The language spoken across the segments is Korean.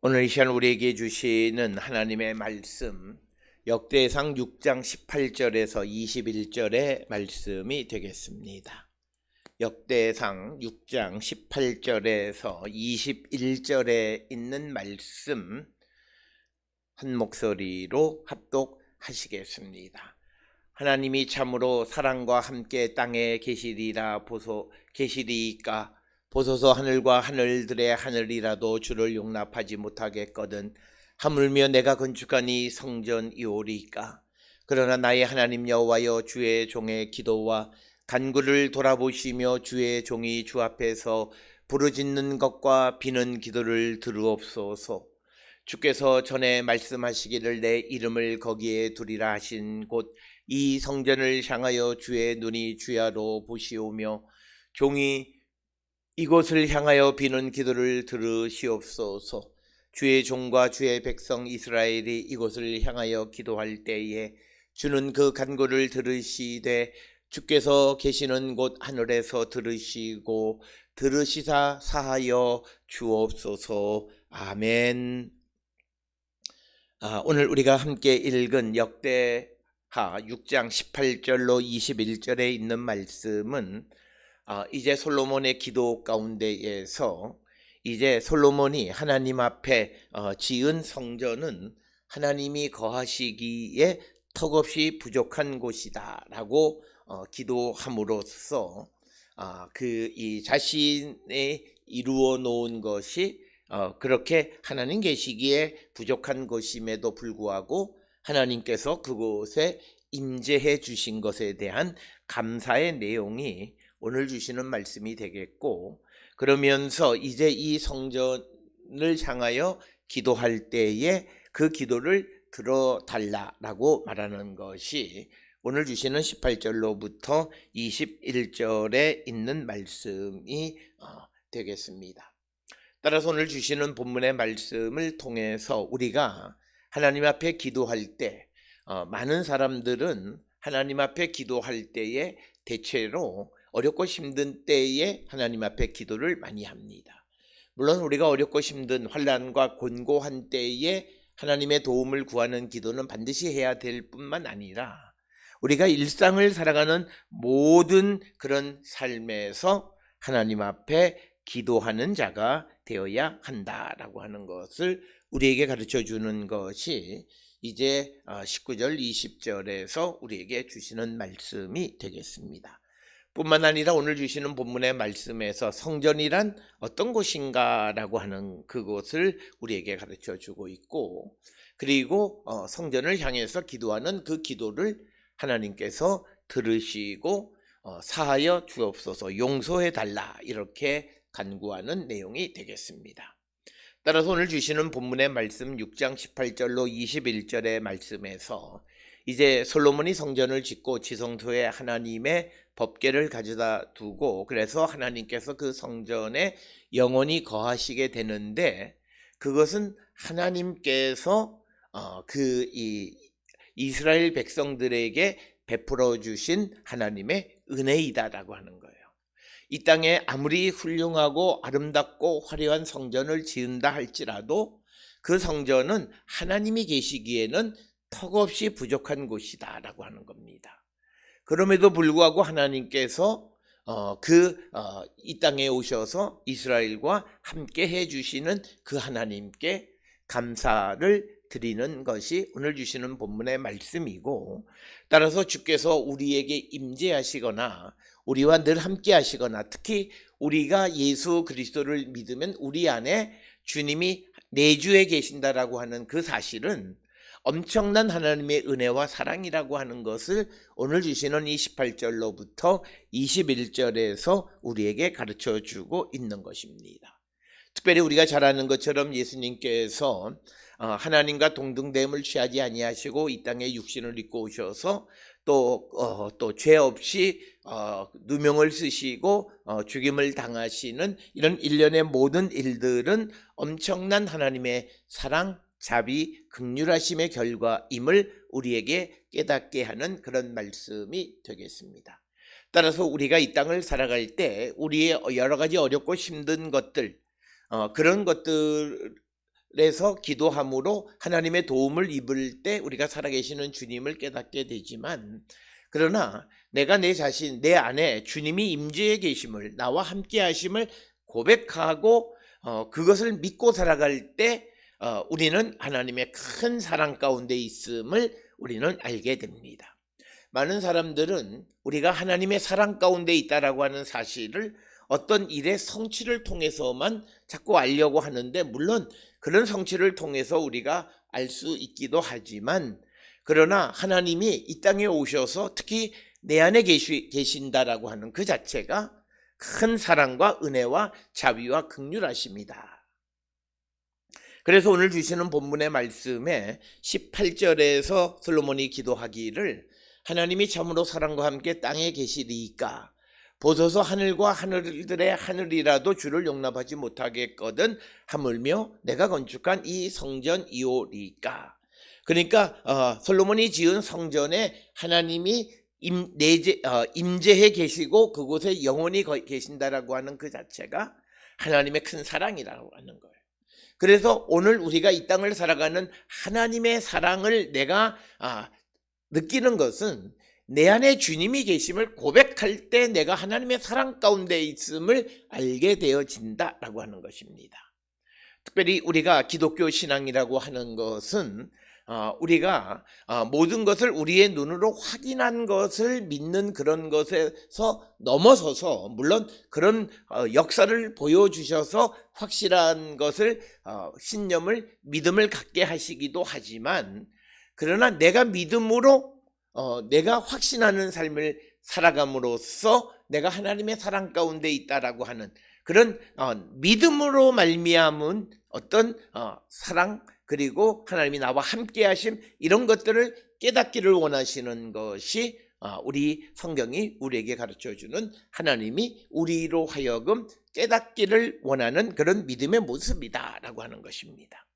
오늘 이 시간 우리에게 주시는 하나님의 말씀, 역대상 6장 18절에서 21절의 말씀이 되겠습니다. 역대상 6장 18절에서 21절에 있는 말씀 한 목소리로 합독하시겠습니다. 하나님이 참으로 사랑과 함께 땅에 계시리라 계시리이까 보소서 하늘과 하늘들의 하늘이라도 주를 용납하지 못하겠거든 하물며 내가 건축한 이 성전이오리이까. 그러나 나의 하나님 여호와여, 주의 종의 기도와 간구를 돌아보시며 주의 종이 주 앞에서 부르짖는 것과 비는 기도를 들으옵소서. 주께서 전에 말씀하시기를 내 이름을 거기에 두리라 하신 곳 이 성전을 향하여 주의 눈이 주야로 보시오며 종이 이곳을 향하여 비는 기도를 들으시옵소서. 주의 종과 주의 백성 이스라엘이 이곳을 향하여 기도할 때에 주는 그 간구를 들으시되 주께서 계시는 곳 하늘에서 들으시고 들으시사 사하여 주옵소서. 아멘. 오늘 우리가 함께 읽은 역대하 6장 18절로 21절에 있는 말씀은 이제 솔로몬의 기도 가운데에서 이제 솔로몬이 하나님 앞에 지은 성전은 하나님이 거하시기에 턱없이 부족한 곳이다 라고 기도함으로써 이 자신의 이루어 놓은 것이 그렇게 하나님 계시기에 부족한 것임에도 불구하고 하나님께서 그곳에 임재해 주신 것에 대한 감사의 내용이 오늘 주시는 말씀이 되겠고, 그러면서 이제 이 성전을 향하여 기도할 때에 그 기도를 들어달라라고 말하는 것이 오늘 주시는 18절로부터 21절에 있는 말씀이 되겠습니다. 따라서 오늘 주시는 본문의 말씀을 통해서 우리가 하나님 앞에 기도할 때 많은 사람들은 하나님 앞에 기도할 때에 대체로 어렵고 힘든 때에 하나님 앞에 기도를 많이 합니다. 물론 우리가 어렵고 힘든 환난과 곤고한 때에 하나님의 도움을 구하는 기도는 반드시 해야 될 뿐만 아니라 우리가 일상을 살아가는 모든 그런 삶에서 하나님 앞에 기도하는 자가 되어야 한다라고 하는 것을 우리에게 가르쳐 주는 것이 이제 19절 20절에서 우리에게 주시는 말씀이 되겠습니다. 뿐만 아니라 오늘 주시는 본문의 말씀에서 성전이란 어떤 곳인가 라고 하는 그것을 우리에게 가르쳐 주고 있고, 그리고 성전을 향해서 기도하는 그 기도를 하나님께서 들으시고 사하여 주옵소서, 용서해 달라 이렇게 간구하는 내용이 되겠습니다. 따라서 오늘 주시는 본문의 말씀 6장 18절로 21절의 말씀에서 이제 솔로몬이 성전을 짓고 지성소에 하나님의 법궤를 가져다 두고 그래서 하나님께서 그 성전에 영원히 거하시게 되는데, 그것은 하나님께서 이스라엘 백성들에게 베풀어 주신 하나님의 은혜이다라고 하는 거예요. 이 땅에 아무리 훌륭하고 아름답고 화려한 성전을 지은다 할지라도 그 성전은 하나님이 계시기에는 턱없이 부족한 곳이다 라고 하는 겁니다. 그럼에도 불구하고 하나님께서 이 땅에 오셔서 이스라엘과 함께 해주시는 그 하나님께 감사를 드리는 것이 오늘 주시는 본문의 말씀이고, 따라서 주께서 우리에게 임재하시거나 우리와 늘 함께 하시거나 특히 우리가 예수 그리스도를 믿으면 우리 안에 주님이 내주에 계신다라고 하는 그 사실은 엄청난 하나님의 은혜와 사랑이라고 하는 것을 오늘 주시는 이 18절로부터 21절에서 우리에게 가르쳐 주고 있는 것입니다. 특별히 우리가 잘 아는 것처럼 예수님께서 하나님과 동등됨을 취하지 아니하시고 이 땅에 육신을 입고 오셔서 또 죄 없이 누명을 쓰시고 죽임을 당하시는 이런 일련의 모든 일들은 엄청난 하나님의 사랑, 자비, 긍휼하심의 결과임을 우리에게 깨닫게 하는 그런 말씀이 되겠습니다. 따라서 우리가 이 땅을 살아갈 때 우리의 여러 가지 어렵고 힘든 것들, 그런 것들을 그래서 기도함으로 하나님의 도움을 입을 때 우리가 살아계시는 주님을 깨닫게 되지만, 그러나 내가 내 자신, 내 안에 주님이 임재해 계심을, 나와 함께 하심을 고백하고 그것을 믿고 살아갈 때 우리는 하나님의 큰 사랑 가운데 있음을 우리는 알게 됩니다. 많은 사람들은 우리가 하나님의 사랑 가운데 있다라고 하는 사실을 어떤 일의 성취를 통해서만 자꾸 알려고 하는데, 물론 그런 성취를 통해서 우리가 알 수 있기도 하지만, 그러나 하나님이 이 땅에 오셔서 특히 내 안에 계신다라고 하는 그 자체가 큰 사랑과 은혜와 자비와 긍휼하십니다. 그래서 오늘 주시는 본문의 말씀에 18절에서 솔로몬이 기도하기를, 하나님이 참으로 사랑과 함께 땅에 계시리이까 보소서 하늘과 하늘들의 하늘이라도 주를 용납하지 못하겠거든 하물며 내가 건축한 이 성전이오리까. 그러니까 솔로몬이 지은 성전에 하나님이 임재해 계시고 그곳에 영원히 계신다라고 하는 그 자체가 하나님의 큰 사랑이라고 하는 거예요. 그래서 오늘 우리가 이 땅을 살아가는 하나님의 사랑을 내가 느끼는 것은 내 안에 주님이 계심을 고백할 때 내가 하나님의 사랑 가운데 있음을 알게 되어진다라고 하는 것입니다. 특별히 우리가 기독교 신앙이라고 하는 것은 우리가 모든 것을 우리의 눈으로 확인한 것을 믿는 그런 것에서 넘어서서, 물론 그런 역사를 보여주셔서 확실한 것을 신념을 믿음을 갖게 하시기도 하지만, 그러나 내가 믿음으로 내가 확신하는 삶을 살아감으로써 내가 하나님의 사랑 가운데 있다라고 하는 그런 믿음으로 말미암은 어떤 사랑, 그리고 하나님이 나와 함께 하심, 이런 것들을 깨닫기를 원하시는 것이 우리 성경이 우리에게 가르쳐주는 하나님이 우리로 하여금 깨닫기를 원하는 그런 믿음의 모습이다라고 하는 것입니다.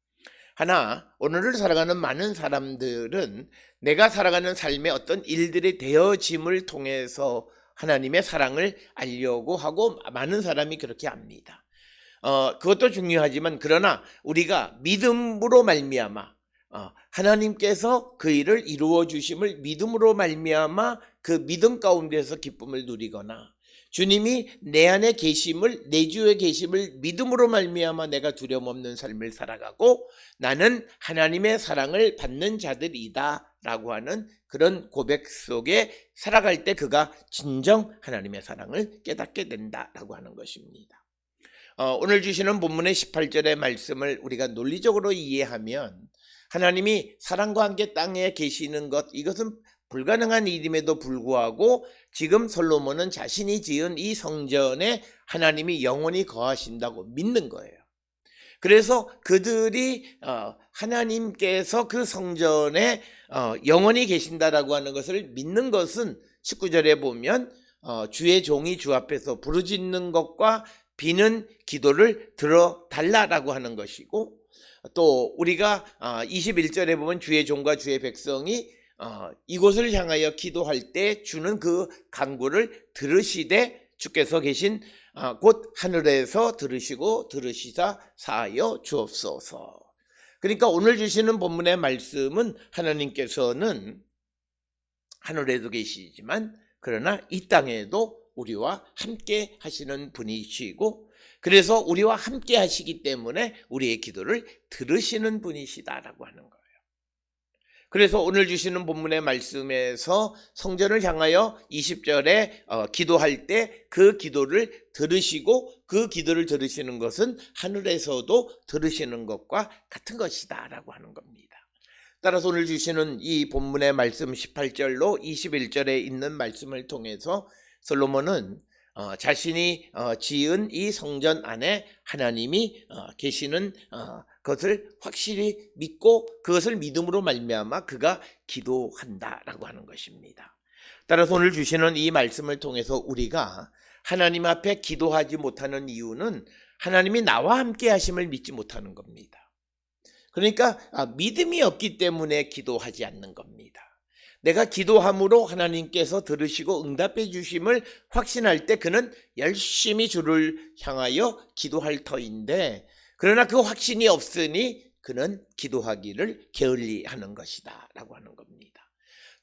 하나, 오늘을 살아가는 많은 사람들은 내가 살아가는 삶의 어떤 일들이 되어짐을 통해서 하나님의 사랑을 알려고 하고, 많은 사람이 그렇게 합니다. 그것도 중요하지만, 그러나 우리가 믿음으로 말미암아 하나님께서 그 일을 이루어 주심을 믿음으로 말미암아 그 믿음 가운데서 기쁨을 누리거나, 주님이 내 안에 계심을, 내 주에 계심을 믿음으로 말미암아 내가 두려움 없는 삶을 살아가고 나는 하나님의 사랑을 받는 자들이다 라고 하는 그런 고백 속에 살아갈 때 그가 진정 하나님의 사랑을 깨닫게 된다라고 하는 것입니다. 오늘 주시는 본문의 18절의 말씀을 우리가 논리적으로 이해하면, 하나님이 사랑과 함께 땅에 계시는 것, 이것은 불가능한 일임에도 불구하고 지금 솔로몬은 자신이 지은 이 성전에 하나님이 영원히 거하신다고 믿는 거예요. 그래서 그들이 하나님께서 그 성전에 영원히 계신다라고 하는 것을 믿는 것은 19절에 보면 주의 종이 주 앞에서 부르짖는 것과 비는 기도를 들어달라라고 하는 것이고, 또 우리가 21절에 보면 주의 종과 주의 백성이 이곳을 향하여 기도할 때 주는 그 간구를 들으시되 주께서 계신 곧 하늘에서 들으시고 들으시사 사하여 주옵소서. 그러니까 오늘 주시는 본문의 말씀은 하나님께서는 하늘에도 계시지만 그러나 이 땅에도 우리와 함께 하시는 분이시고, 그래서 우리와 함께 하시기 때문에 우리의 기도를 들으시는 분이시다라고 하는 거예요. 그래서 오늘 주시는 본문의 말씀에서 성전을 향하여 20절에 기도할 때 그 기도를 들으시고, 그 기도를 들으시는 것은 하늘에서도 들으시는 것과 같은 것이다 라고 하는 겁니다. 따라서 오늘 주시는 이 본문의 말씀 18절로 21절에 있는 말씀을 통해서 솔로몬은 자신이 지은 이 성전 안에 하나님이 계시는 것을 확실히 믿고 그것을 믿음으로 말미암아 그가 기도한다라고 하는 것입니다. 따라서 오늘 주시는 이 말씀을 통해서 우리가 하나님 앞에 기도하지 못하는 이유는 하나님이 나와 함께 하심을 믿지 못하는 겁니다. 그러니까 믿음이 없기 때문에 기도하지 않는 겁니다. 내가 기도함으로 하나님께서 들으시고 응답해 주심을 확신할 때 그는 열심히 주를 향하여 기도할 터인데, 그러나 그 확신이 없으니 그는 기도하기를 게을리하는 것이다 라고 하는 겁니다.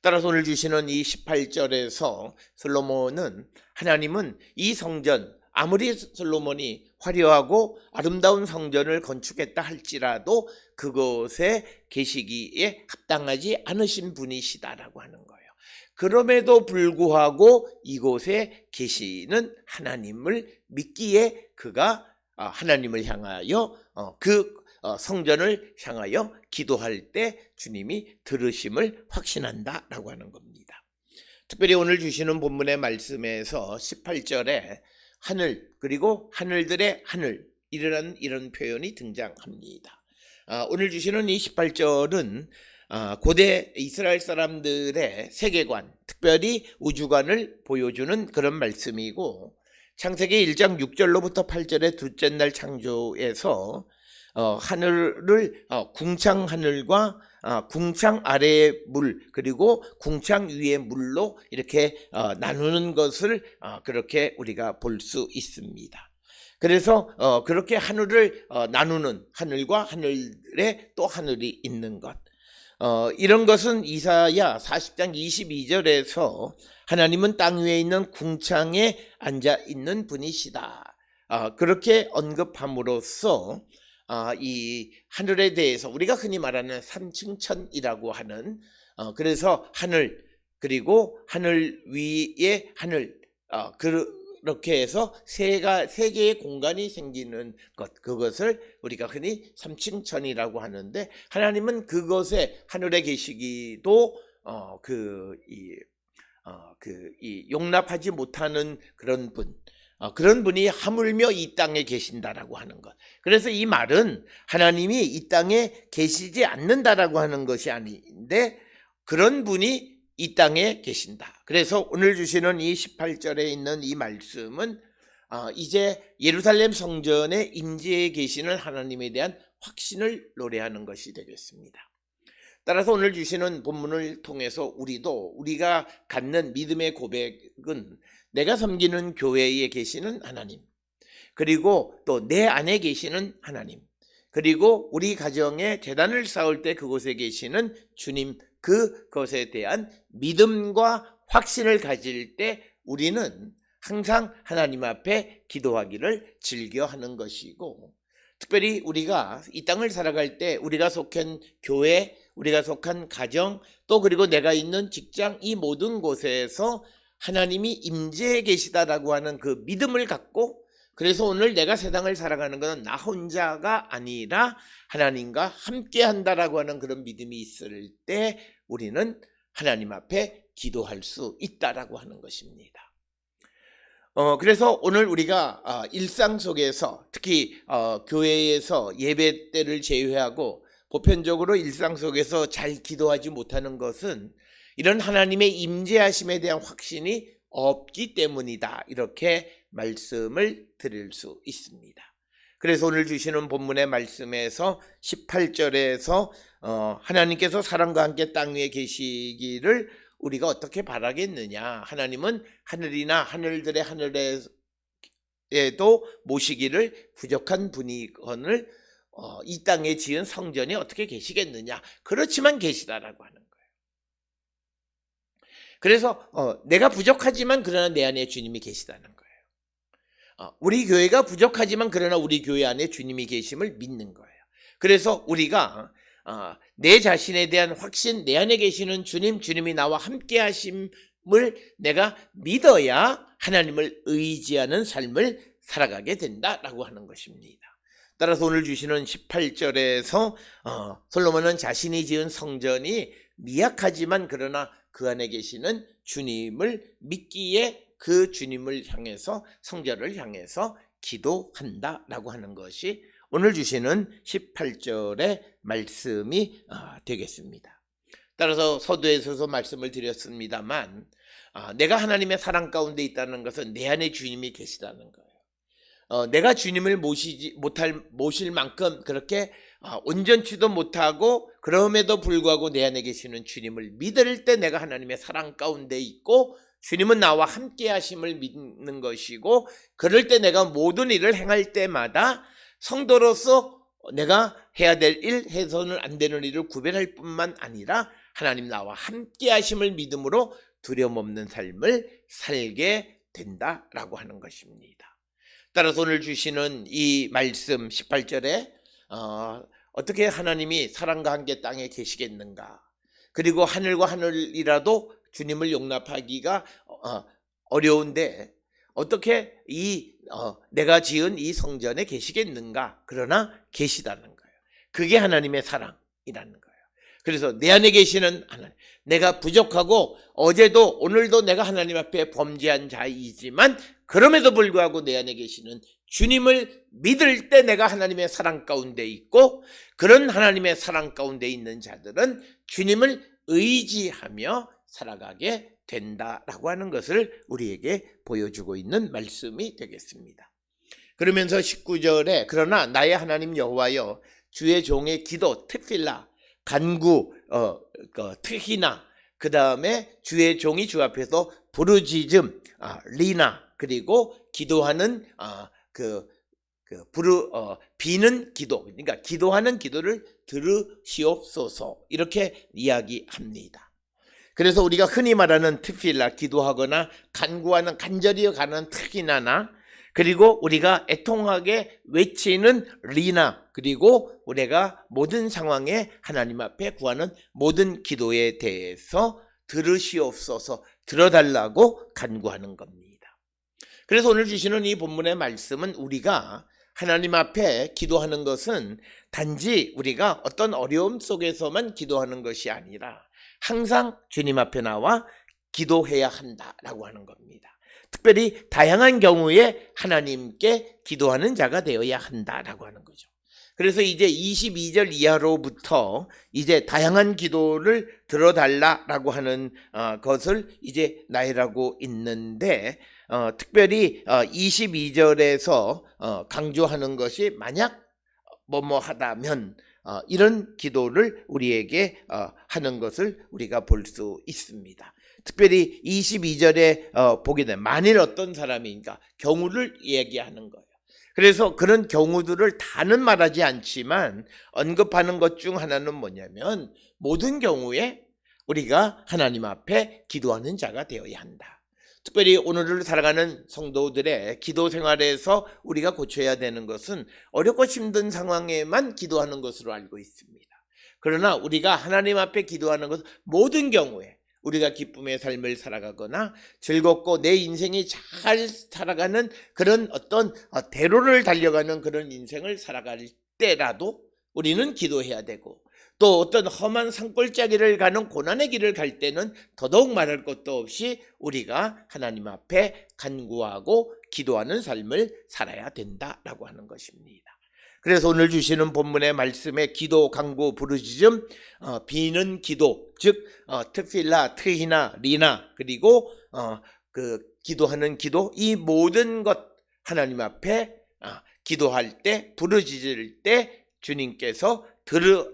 따라서 오늘 주시는 이 18절에서 솔로몬은 하나님은 이 성전, 아무리 솔로몬이 화려하고 아름다운 성전을 건축했다 할지라도 그곳에 계시기에 합당하지 않으신 분이시다라고 하는 거예요. 그럼에도 불구하고 이곳에 계시는 하나님을 믿기에 그가 하나님을 향하여 성전을 향하여 기도할 때 주님이 들으심을 확신한다라고 하는 겁니다. 특별히 오늘 주시는 본문의 말씀에서 18절에 하늘 그리고 하늘들의 하늘 이런 표현이 등장합니다. 오늘 주시는 이 18절은 고대 이스라엘 사람들의 세계관, 특별히 우주관을 보여주는 그런 말씀이고, 창세기 1장 6절로부터 8절의 둘째 날 창조에서 하늘을 궁창 하늘과 궁창 아래의 물 그리고 궁창 위의 물로 이렇게 나누는 것을 그렇게 우리가 볼 수 있습니다. 그래서 그렇게 하늘을 나누는 하늘과 하늘에 또 하늘이 있는 것, 이런 것은 이사야 40장 22절에서 하나님은 땅 위에 있는 궁창에 앉아 있는 분이시다, 그렇게 언급함으로써 이 하늘에 대해서 우리가 흔히 말하는 삼층천이라고 하는, 그래서 하늘 그리고 하늘 위에 하늘, 그렇게 해서 세 개의 공간이 생기는 것, 그것을 우리가 흔히 삼층천이라고 하는데, 하나님은 그것에 하늘에 계시기도 용납하지 못하는 그런 분, 그런 분이 하물며 이 땅에 계신다라고 하는 것. 그래서 이 말은 하나님이 이 땅에 계시지 않는다라고 하는 것이 아닌데 그런 분이 이 땅에 계신다. 그래서 오늘 주시는 이 18절에 있는 이 말씀은 이제 예루살렘 성전에 임재해 계시는 하나님에 대한 확신을 노래하는 것이 되겠습니다. 따라서 오늘 주시는 본문을 통해서 우리가 갖는 믿음의 고백은 내가 섬기는 교회에 계시는 하나님, 그리고 또 내 안에 계시는 하나님, 그리고 우리 가정에 제단을 쌓을 때 그곳에 계시는 주님, 그것에 대한 믿음과 확신을 가질 때 우리는 항상 하나님 앞에 기도하기를 즐겨하는 것이고, 특별히 우리가 이 땅을 살아갈 때 우리가 속한 교회, 우리가 속한 가정, 또 그리고 내가 있는 직장, 이 모든 곳에서 하나님이 임재해 계시다라고 하는 그 믿음을 갖고, 그래서 오늘 내가 세상을 살아가는 것은 나 혼자가 아니라 하나님과 함께 한다라고 하는 그런 믿음이 있을 때 우리는 하나님 앞에 기도할 수 있다라고 하는 것입니다. 그래서 오늘 우리가 일상 속에서 특히 교회에서 예배 때를 제외하고 보편적으로 일상 속에서 잘 기도하지 못하는 것은 이런 하나님의 임재하심에 대한 확신이 없기 때문이다, 이렇게 말씀을 드릴 수 있습니다. 그래서 오늘 주시는 본문의 말씀에서 18절에서 하나님께서 사람과 함께 땅 위에 계시기를 우리가 어떻게 바라겠느냐, 하나님은 하늘이나 하늘들의 하늘에도 모시기를 부족한 분이거늘 이 땅에 지은 성전이 어떻게 계시겠느냐, 그렇지만 계시다라고 하는 거예요. 그래서 내가 부족하지만 그러나 내 안에 주님이 계시다는 거예요. 우리 교회가 부족하지만 그러나 우리 교회 안에 주님이 계심을 믿는 거예요. 그래서 우리가 내 자신에 대한 확신, 내 안에 계시는 주님이 나와 함께 하심을 내가 믿어야 하나님을 의지하는 삶을 살아가게 된다라고 하는 것입니다. 따라서 오늘 주시는 18절에서 솔로몬은 자신이 지은 성전이 미약하지만 그러나 그 안에 계시는 주님을 믿기에 그 주님을 향해서, 성전을 향해서 기도한다라고 하는 것이 오늘 주시는 18절의 말씀이 되겠습니다. 따라서 서두에서도 말씀을 드렸습니다만 내가 하나님의 사랑 가운데 있다는 것은 내 안에 주님이 계시다는 거예요. 내가 주님을 모실 만큼 그렇게 온전치도 못하고 그럼에도 불구하고 내 안에 계시는 주님을 믿을 때 내가 하나님의 사랑 가운데 있고 주님은 나와 함께 하심을 믿는 것이고, 그럴 때 내가 모든 일을 행할 때마다 성도로서 내가 해야 될 일, 해서는 안 되는 일을 구별할 뿐만 아니라 하나님 나와 함께 하심을 믿음으로 두려움 없는 삶을 살게 된다라고 하는 것입니다. 따라서 오늘 주시는 이 말씀 18절에 어떻게 하나님이 사람과 함께 땅에 계시겠는가, 그리고 하늘과 하늘이라도 주님을 용납하기가 어려운데 어떻게 내가 지은 이 성전에 계시겠는가? 그러나 계시다는 거예요. 그게 하나님의 사랑이라는 거예요. 그래서 내 안에 계시는 하나님, 내가 부족하고 어제도 오늘도 내가 하나님 앞에 범죄한 자이지만 그럼에도 불구하고 내 안에 계시는 주님을 믿을 때 내가 하나님의 사랑 가운데 있고, 그런 하나님의 사랑 가운데 있는 자들은 주님을 의지하며 살아가게 된다라고 하는 것을 우리에게 보여주고 있는 말씀이 되겠습니다. 그러면서 19절에 그러나 나의 하나님 여호와여 주의 종의 기도 트필라, 간구, 트히나, 그 다음에 주의 종이 주 앞에서 부르짖음, 리나, 그리고 기도하는 비는 기도, 그러니까 기도하는 기도를 들으시옵소서, 이렇게 이야기합니다. 그래서 우리가 흔히 말하는 트필라, 기도하거나 간구하는, 간절히 가는 트히나나, 그리고 우리가 애통하게 외치는 리나, 그리고 우리가 모든 상황에 하나님 앞에 구하는 모든 기도에 대해서 들으시옵소서, 들어달라고 간구하는 겁니다. 그래서 오늘 주시는 이 본문의 말씀은 우리가 하나님 앞에 기도하는 것은 단지 우리가 어떤 어려움 속에서만 기도하는 것이 아니라 항상 주님 앞에 나와 기도해야 한다라고 하는 겁니다. 특별히 다양한 경우에 하나님께 기도하는 자가 되어야 한다라고 하는 거죠. 그래서 이제 22절 이하로부터 이제 다양한 기도를 들어달라라고 하는 것을 이제 나열하고 있는데, 특별히 22절에서 강조하는 것이 만약 뭐뭐 하다면 이런 기도를 우리에게 하는 것을 우리가 볼 수 있습니다. 특별히 22절에 보게 되면 만일 어떤 사람인가, 경우를 얘기하는 거예요. 그래서 그런 경우들을 다는 말하지 않지만 언급하는 것 중 하나는 뭐냐면 모든 경우에 우리가 하나님 앞에 기도하는 자가 되어야 한다. 특별히 오늘을 살아가는 성도들의 기도 생활에서 우리가 고쳐야 되는 것은 어렵고 힘든 상황에만 기도하는 것으로 알고 있습니다. 그러나 우리가 하나님 앞에 기도하는 것은 모든 경우에 우리가 기쁨의 삶을 살아가거나 즐겁고 내 인생이 잘 살아가는 그런 어떤 대로를 달려가는 그런 인생을 살아갈 때라도 우리는 기도해야 되고, 또 어떤 험한 산골짜기를 가는 고난의 길을 갈 때는 더더욱 말할 것도 없이 우리가 하나님 앞에 간구하고 기도하는 삶을 살아야 된다라고 하는 것입니다. 그래서 오늘 주시는 본문의 말씀에 기도, 간구, 부르짖음, 비는 기도, 즉 트필라, 트히나, 리나, 그리고 기도하는 기도, 이 모든 것 하나님 앞에 기도할 때, 부르짖을 때 주님께서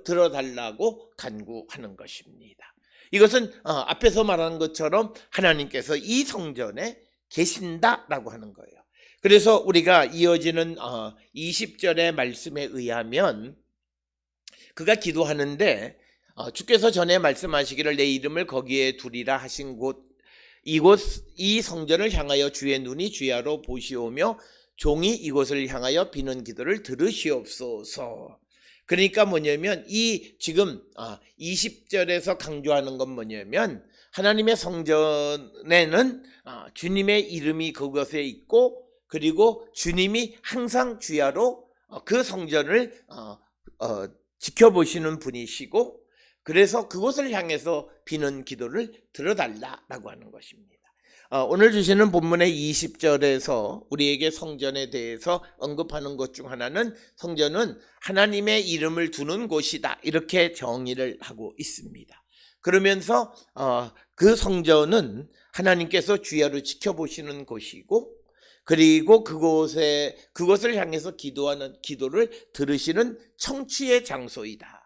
들어달라고 간구하는 것입니다. 이것은 앞에서 말한 것처럼 하나님께서 이 성전에 계신다라고 하는 거예요. 그래서 우리가 이어지는 20절의 말씀에 의하면 그가 기도하는데 주께서 전에 말씀하시기를 내 이름을 거기에 두리라 하신 이 성전을 향하여 주의 눈이 주야로 보시오며 종이 이곳을 향하여 비는 기도를 들으시옵소서. 그러니까 뭐냐면 이 지금 20절에서 강조하는 건 뭐냐면 하나님의 성전에는 주님의 이름이 그곳에 있고, 그리고 주님이 항상 주야로 그 성전을 지켜보시는 분이시고, 그래서 그곳을 향해서 비는 기도를 들어달라라고 하는 것입니다. 오늘 주시는 본문의 20절에서 우리에게 성전에 대해서 언급하는 것 중 하나는 성전은 하나님의 이름을 두는 곳이다, 이렇게 정의를 하고 있습니다. 그러면서 그 성전은 하나님께서 주야로 지켜보시는 곳이고, 그리고 그곳을 향해서 기도하는 기도를 들으시는 청취의 장소이다.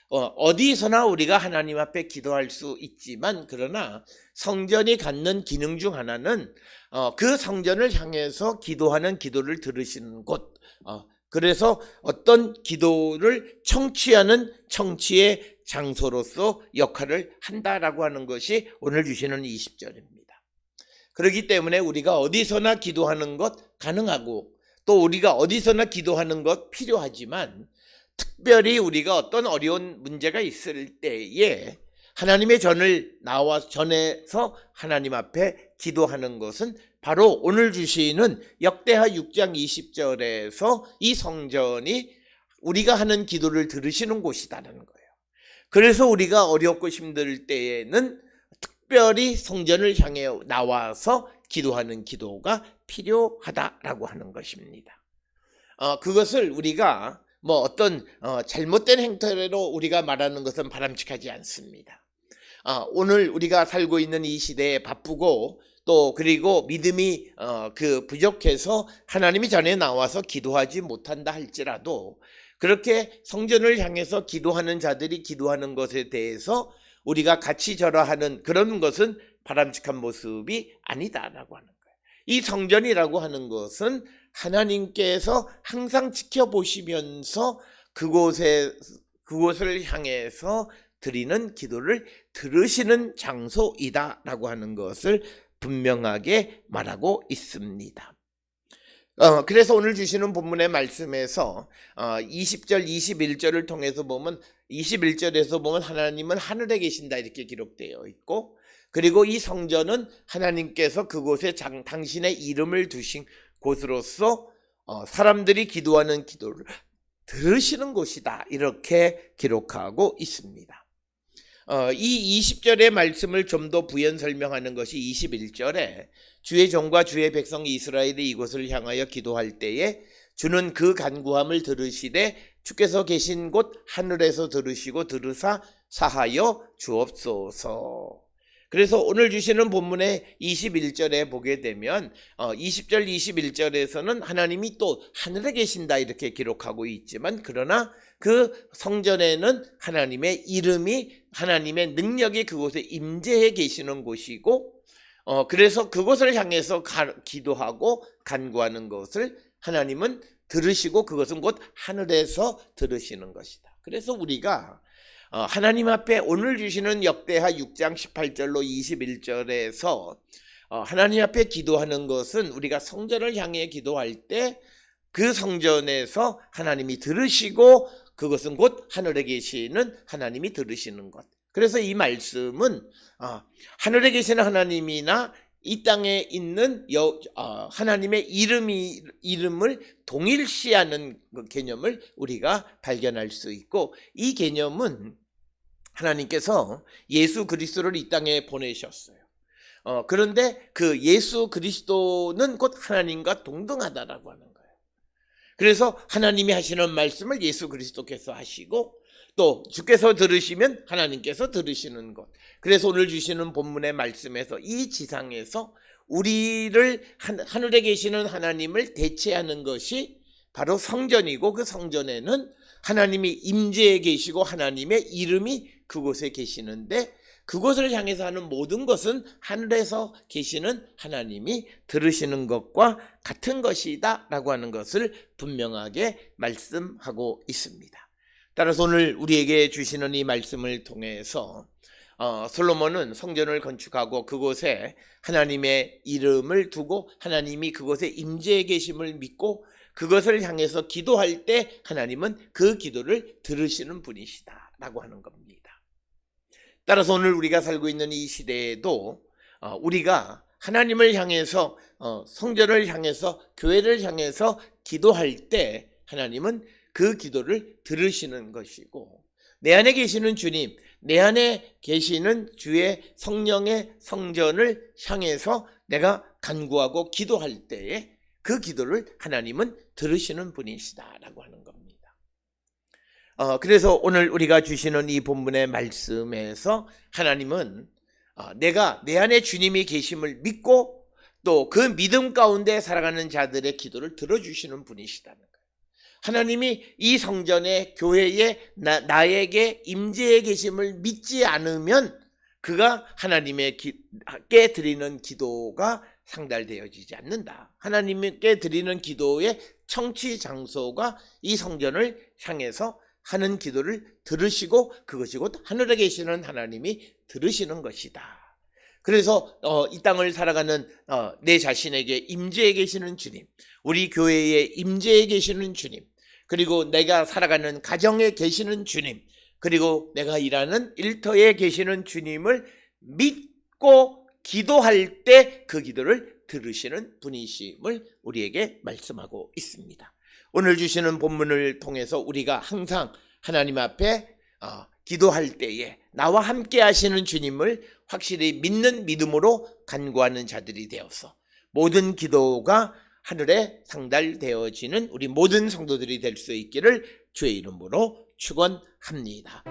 어디서나 우리가 하나님 앞에 기도할 수 있지만, 그러나 성전이 갖는 기능 중 하나는 그 성전을 향해서 기도하는 기도를 들으시는 곳, 그래서 어떤 기도를 청취하는 청취의 장소로서 역할을 한다라고 하는 것이 오늘 주시는 20절입니다. 그렇기 때문에 우리가 어디서나 기도하는 것 가능하고 또 우리가 어디서나 기도하는 것 필요하지만 특별히 우리가 어떤 어려운 문제가 있을 때에 하나님의 전에서 하나님 앞에 기도하는 것은 바로 오늘 주시는 역대하 6장 20절에서 이 성전이 우리가 하는 기도를 들으시는 곳이다라는 거예요. 그래서 우리가 어렵고 힘들 때에는 특별히 성전을 향해 나와서 기도하는 기도가 필요하다라고 하는 것입니다. 그것을 우리가 어떤 잘못된 행태로 우리가 말하는 것은 바람직하지 않습니다. 오늘 우리가 살고 있는 이 시대에 바쁘고 또 그리고 믿음이 부족해서 하나님이 전에 나와서 기도하지 못한다 할지라도 그렇게 성전을 향해서 기도하는 자들이 기도하는 것에 대해서 우리가 같이 절하하는 그런 것은 바람직한 모습이 아니다라고 하는 거예요. 이 성전이라고 하는 것은 하나님께서 항상 지켜보시면서 그곳을 향해서 드리는 기도를 들으시는 장소이다라고 하는 것을 분명하게 말하고 있습니다. 그래서 오늘 주시는 본문의 말씀에서 20절, 21절을 통해서 보면 21절에서 보면 하나님은 하늘에 계신다 이렇게 기록되어 있고 그리고 이 성전은 하나님께서 그곳에 당신의 이름을 두신 곳으로서 사람들이 기도하는 기도를 들으시는 곳이다 이렇게 기록하고 있습니다. 이 20절의 말씀을 좀 더 부연 설명하는 것이 21절에 주의 종과 주의 백성 이스라엘이 이곳을 향하여 기도할 때에 주는 그 간구함을 들으시되 주께서 계신 곳 하늘에서 들으시고 들으사 사하여 주옵소서. 그래서 오늘 주시는 본문의 21절에 보게 되면 20절 21절에서는 하나님이 또 하늘에 계신다 이렇게 기록하고 있지만 그러나 그 성전에는 하나님의 이름이 하나님의 능력이 그곳에 임재해 계시는 곳이고 그래서 그곳을 향해서 기도하고 간구하는 것을 하나님은 들으시고 그것은 곧 하늘에서 들으시는 것이다. 그래서 우리가 하나님 앞에 오늘 주시는 역대하 6장 18절로 21절에서 하나님 앞에 기도하는 것은 우리가 성전을 향해 기도할 때 그 성전에서 하나님이 들으시고 그것은 곧 하늘에 계시는 하나님이 들으시는 것. 그래서 이 말씀은 하늘에 계시는 하나님이나 이 땅에 있는 하나님의 이름을 동일시하는 그 개념을 우리가 발견할 수 있고 이 개념은 하나님께서 예수 그리스도를 이 땅에 보내셨어요. 그런데 그 예수 그리스도는 곧 하나님과 동등하다라고 하는 거예요. 그래서 하나님이 하시는 말씀을 예수 그리스도께서 하시고 또 주께서 들으시면 하나님께서 들으시는 것. 그래서 오늘 주시는 본문의 말씀에서 이 지상에서 우리를 하늘에 계시는 하나님을 대체하는 것이 바로 성전이고 그 성전에는 하나님이 임재해 계시고 하나님의 이름이 그곳에 계시는데 그곳을 향해서 하는 모든 것은 하늘에서 계시는 하나님이 들으시는 것과 같은 것이다 라고 하는 것을 분명하게 말씀하고 있습니다. 따라서 오늘 우리에게 주시는 이 말씀을 통해서 솔로몬은 성전을 건축하고 그곳에 하나님의 이름을 두고 하나님이 그곳에 임재해 계심을 믿고 그것을 향해서 기도할 때 하나님은 그 기도를 들으시는 분이시다 라고 하는 겁니다. 따라서 오늘 우리가 살고 있는 이 시대에도 우리가 하나님을 향해서 성전을 향해서 교회를 향해서 기도할 때 하나님은 그 기도를 들으시는 것이고 내 안에 계시는 주님, 내 안에 계시는 주의 성령의 성전을 향해서 내가 간구하고 기도할 때에 그 기도를 하나님은 들으시는 분이시다라고 하는 겁니다. 그래서 오늘 우리가 주시는 이 본문의 말씀에서 하나님은 내가 내 안에 주님이 계심을 믿고 또 그 믿음 가운데 살아가는 자들의 기도를 들어주시는 분이시다는 거예요. 하나님이 이 성전의 교회에 나에게 임재해 계심을 믿지 않으면 그가 하나님께 드리는 기도가 상달되어지지 않는다. 하나님께 드리는 기도에 청취 장소가 이 성전을 향해서 하는 기도를 들으시고 그것이 곧 하늘에 계시는 하나님이 들으시는 것이다. 그래서 이 땅을 살아가는 내 자신에게 임재해 계시는 주님, 우리 교회에 임재해 계시는 주님, 그리고 내가 살아가는 가정에 계시는 주님, 그리고 내가 일하는 일터에 계시는 주님을 믿고 기도할 때 그 기도를 들으시는 분이심을 우리에게 말씀하고 있습니다. 오늘 주시는 본문을 통해서 우리가 항상 하나님 앞에 기도할 때에 나와 함께 하시는 주님을 확실히 믿는 믿음으로 간구하는 자들이 되어서 모든 기도가 하늘에 상달되어지는 우리 모든 성도들이 될 수 있기를 주의 이름으로 축원합니다.